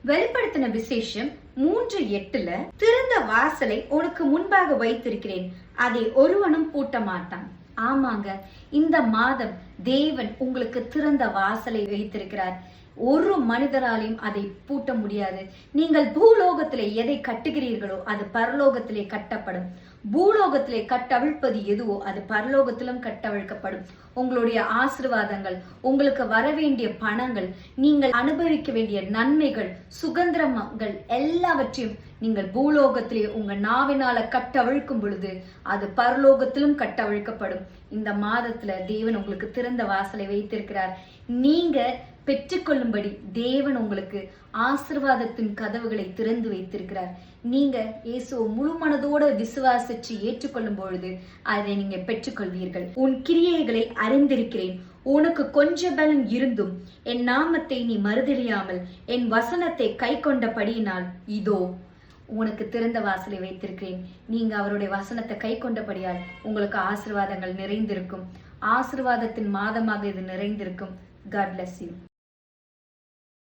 வெளிப்படுத்தின விசேஷம் 3:8 திறந்த வாசலை உனக்கு முன்பாக வைத்திருக்கிறேன், அதை ஒருவனும் பூட்ட மாட்டான். ஆமாங்க, இந்த மாதம் தேவன் உங்களுக்கு திறந்த வாசலை வைத்திருக்கிறார். ஒரு மனிதராலையும் அதை பூட்ட முடியாது. நீங்கள் பூலோகத்திலே எதை கட்டுகிறீர்களோ அது பரலோகத்திலே கட்டப்படும். பூலோகத்திலே கட்டவிழ்ப்பது எதுவோ அது பரலோகத்திலும் கட்டவிழ்க்கப்படும். உங்களுடைய ஆசீர்வாதங்கள், உங்களுக்கு வர வேண்டிய பணங்கள், நீங்கள் அனுபவிக்க வேண்டிய நன்மைகள், சுதந்திரங்கள் எல்லாவற்றையும் நீங்கள் பூலோகத்திலே உங்க நாவினால கட்டவிழ்க்கும் பொழுது அது பரலோகத்திலும் கட்டவிழ்க்கப்படும். இந்த மாதத்துல தேவன் உங்களுக்கு திறந்த வாசலை வைத்திருக்கிறார். நீங்க பெற்றுக்கொள்ளும்படி தேவன் உங்களுக்கு ஆசீர்வாதத்தின் கதவுகளை திறந்து வைத்திருக்கிறார். நீங்க இயேசுவை முழு மனதோட விசுவாசிச்சு ஏற்றுக்கொள்ளும் பொழுது அதை நீங்க பெற்றுக்கொள்வீர்கள். உன் கிரியைகளை அறிந்திருக்கிறேன், உனக்கு கொஞ்ச பலன் இருந்தும் என் நாமத்தை நீ மறுதலியாமல் என் வசனத்தை கை கொண்டபடியினால் இதோ உனக்கு திறந்த வாசலை வைத்திருக்கிறேன். நீங்க அவருடைய வசனத்தை கை கொண்டபடியால் உங்களுக்கு ஆசீர்வாதங்கள் நிறைந்திருக்கும். ஆசீர்வாதத்தின் மாதமாக இது நிறைந்திருக்கும். God bless you.